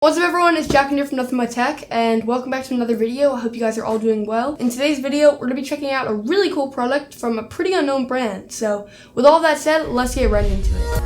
What's up everyone, it's Jack here from Nothing But Tech, and welcome back to another video. I hope you guys are all doing well. In today's video, we're going to be checking out a really cool product from a pretty unknown brand. So, with all that said, let's get right into it.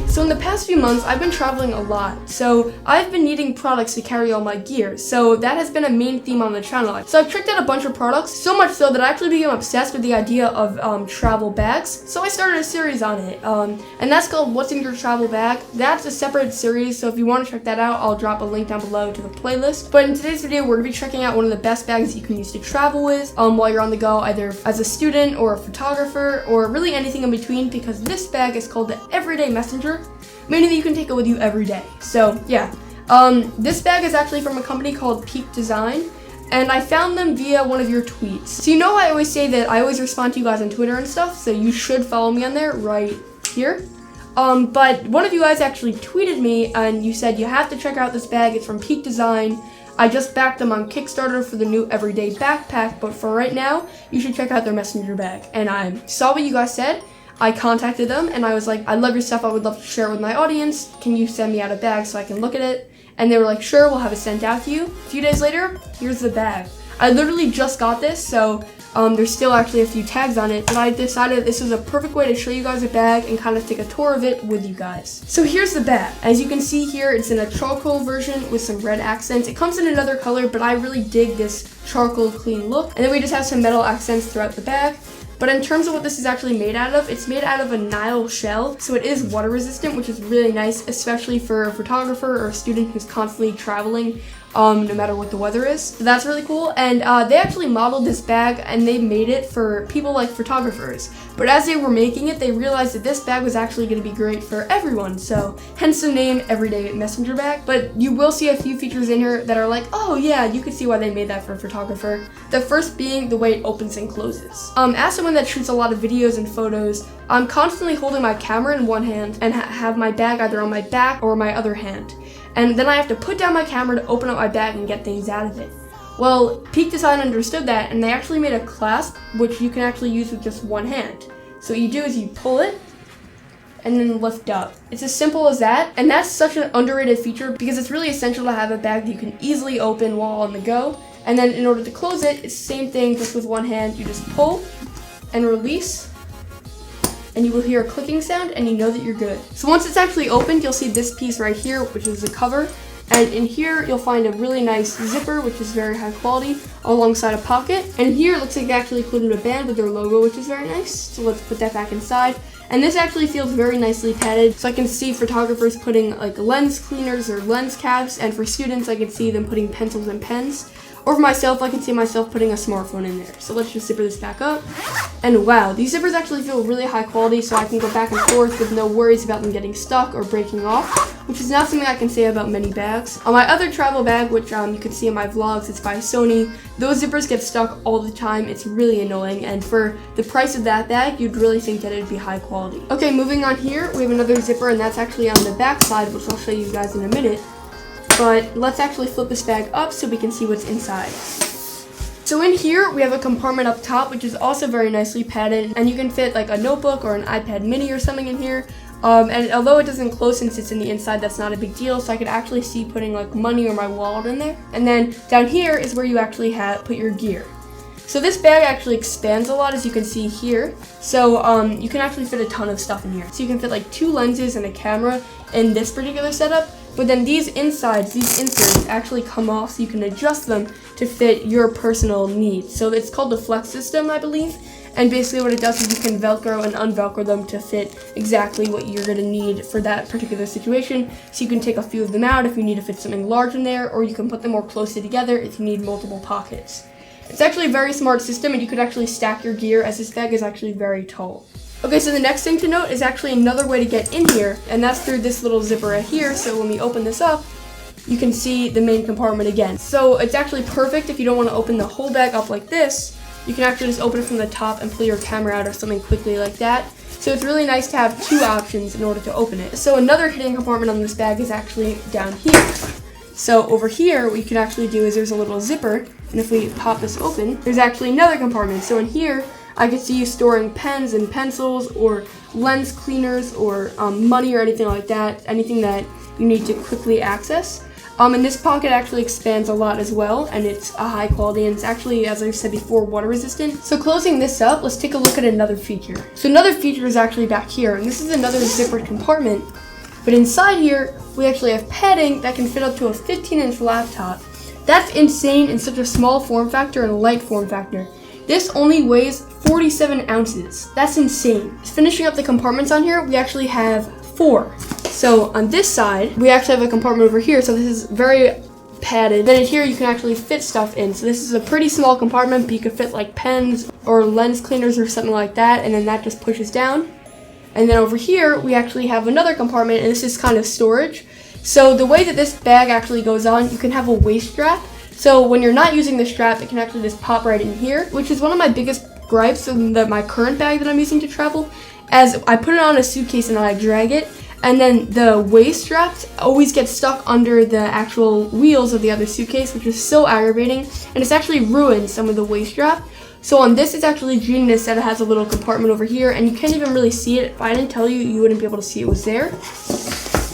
So in the past few months, I've been traveling a lot, so I've been needing products to carry all my gear, so that has been a main theme on the channel. So I've checked out a bunch of products, so much so that I actually became obsessed with the idea of travel bags, so I started a series on it, and that's called What's in Your Travel Bag. That's a separate series, so if you want to check that out, I'll drop a link down below to the playlist. But in today's video, we're going to be checking out one of the best bags you can use to travel with while you're on the go, either as a student or a photographer, or really anything in between, because this bag is called the Everyday Messenger, meaning that you can take it with you every day. So yeah, this bag is actually from a company called Geek, and I found them via one of your tweets. So you know I always say that I always respond to you guys on Twitter and stuff, so you should follow me on there right here. But one of you guys actually tweeted me and you said you have to check out this bag, it's from Geek. I just backed them on Kickstarter for the new everyday backpack, but for right now, you should check out their messenger bag. And I saw what you guys said. I contacted them and I was like, I love your stuff, I would love to share it with my audience. Can you send me out a bag so I can look at it? And they were like, sure, we'll have it sent out to you. A few days later, here's the bag. I literally just got this, so there's still actually a few tags on it, but I decided this was a perfect way to show you guys a bag and kind of take a tour of it with you guys. So here's the bag. As you can see here, it's in a charcoal version with some red accents. It comes in another color, but I really dig this charcoal clean look. And then we just have some metal accents throughout the bag. But in terms of what this is actually made out of, it's made out of a nylon shell, so it is water resistant, which is really nice, especially for a photographer or a student who's constantly traveling, no matter what the weather is. So that's really cool, and they actually modeled this bag and they made it for people like photographers. But as they were making it, they realized that this bag was actually going to be great for everyone, so hence the name Everyday Messenger Bag. But you will see a few features in here that are like, oh yeah, you could see why they made that for a photographer. The first being the way it opens and closes. As someone that shoots a lot of videos and photos, I'm constantly holding my camera in one hand and have my bag either on my back or my other hand. And then I have to put down my camera to open up my bag and get things out of it. Well, Geek understood that, and they actually made a clasp, which you can actually use with just one hand. So what you do is you pull it, and then lift up. It's as simple as that, and that's such an underrated feature because it's really essential to have a bag that you can easily open while on the go. And then in order to close it, it's the same thing, just with one hand. You just pull and release, and you will hear a clicking sound and you know that you're good. So once it's actually opened, you'll see this piece right here, which is the cover. And in here, you'll find a really nice zipper, which is very high quality, alongside a pocket. And here, it looks like they actually included a band with their logo, which is very nice. So let's put that back inside. And this actually feels very nicely padded. So I can see photographers putting like lens cleaners or lens caps. And for students, I can see them putting pencils and pens. Or for myself, I can see myself putting a smartphone in there. So let's just zipper this back up. And wow, these zippers actually feel really high quality, so I can go back and forth with no worries about them getting stuck or breaking off, which is not something I can say about many bags. On my other travel bag, which you can see in my vlogs, it's by Sony, those zippers get stuck all the time. It's really annoying, and for the price of that bag, you'd really think that it'd be high quality. Okay, moving on here, we have another zipper, and that's actually on the back side, which I'll show you guys in a minute. But let's actually flip this bag up so we can see what's inside. So in here, we have a compartment up top, which is also very nicely padded, and you can fit like a notebook or an iPad mini or something in here. And although it doesn't close since it's in the inside, that's not a big deal, so I could actually see putting like money or my wallet in there. And then down here is where you actually put your gear. So this bag actually expands a lot, as you can see here. So you can actually fit a ton of stuff in here. So you can fit like 2 lenses and a camera in this particular setup. But then these inserts actually come off, so you can adjust them to fit your personal needs. So it's called the Flex system, I believe. And basically what it does is you can Velcro and unvelcro them to fit exactly what you're going to need for that particular situation. So you can take a few of them out if you need to fit something large in there, or you can put them more closely together if you need multiple pockets. It's actually a very smart system, and you could actually stack your gear, as this bag is actually very tall. Okay, so the next thing to note is actually another way to get in here, and that's through this little zipper right here. So when we open this up, you can see the main compartment again. So it's actually perfect if you don't want to open the whole bag up like this. You can actually just open it from the top and pull your camera out or something quickly like that. So it's really nice to have 2 options in order to open it. So another hidden compartment on this bag is actually down here. So over here, what you can actually do is there's a little zipper, and if we pop this open, there's actually another compartment. So in here, I could see you storing pens and pencils or lens cleaners or money or anything like that, anything that you need to quickly access. And this pocket actually expands a lot as well, and it's a high quality, and it's actually, as I said before, water resistant. So closing this up, let's take a look at another feature. So another feature is actually back here, and this is another zippered compartment. But inside here, we actually have padding that can fit up to a 15-inch laptop. That's insane in such a small form factor and a light form factor. This only weighs 47 ounces. That's insane. Finishing up the compartments on here, we actually have 4. So on this side, we actually have a compartment over here, so this is very padded. Then in here, you can actually fit stuff in. So this is a pretty small compartment, but you could fit like pens or lens cleaners or something like that, and then that just pushes down. And then over here, we actually have another compartment, and this is kind of storage. So the way that this bag actually goes on, you can have a waist strap. So when you're not using the strap, it can actually just pop right in here, which is one of my biggest gripes in my current bag that I'm using to travel, as I put it on a suitcase and I drag it, and then the waist straps always get stuck under the actual wheels of the other suitcase, which is so aggravating, and it's actually ruined some of the waist strap. So on this, it's actually genius that it has a little compartment over here, and you can't even really see it. If I didn't tell you, you wouldn't be able to see it was there.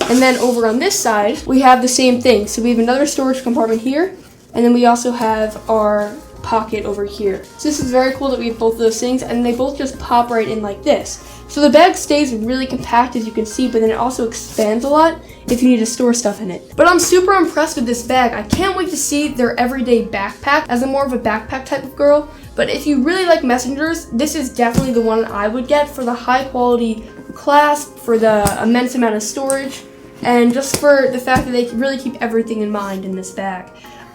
And then over on this side, we have the same thing. So we have another storage compartment here, and then we also have our pocket over here. So this is very cool that we have both of those things, and they both just pop right in like this. So the bag stays really compact, as you can see, but then it also expands a lot if you need to store stuff in it. But I'm super impressed with this bag. I can't wait to see their everyday backpack, as I'm more of a backpack type of girl. But if you really like messengers, this is definitely the one I would get for the high quality clasp, for the immense amount of storage, and just for the fact that they really keep everything in mind in this bag.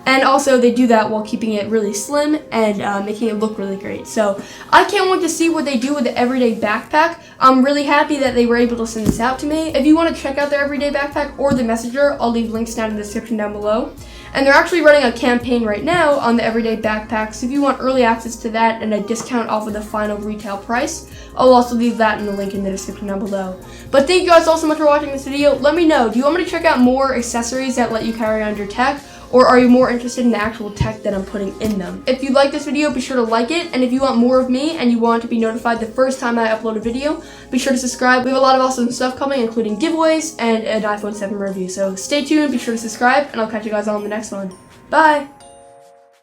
And also, they do that while keeping it really slim and making it look really great. So I can't wait to see what they do with the everyday backpack. I'm really happy that they were able to send this out to me. If you want to check out their everyday backpack or the messenger, I'll leave links down in the description down below. And they're actually running a campaign right now on the everyday backpack, so if you want early access to that and a discount off of the final retail price, I'll also leave that in the link in the description down below. But thank you guys all so much for watching this video. Let me know, do you want me to check out more accessories that let you carry around your tech? Or are you more interested in the actual tech that I'm putting in them? If you like this video, be sure to like it. And if you want more of me and you want to be notified the first time I upload a video, be sure to subscribe. We have a lot of awesome stuff coming, including giveaways and an iPhone 7 review. So stay tuned, be sure to subscribe, and I'll catch you guys all in the next one. Bye!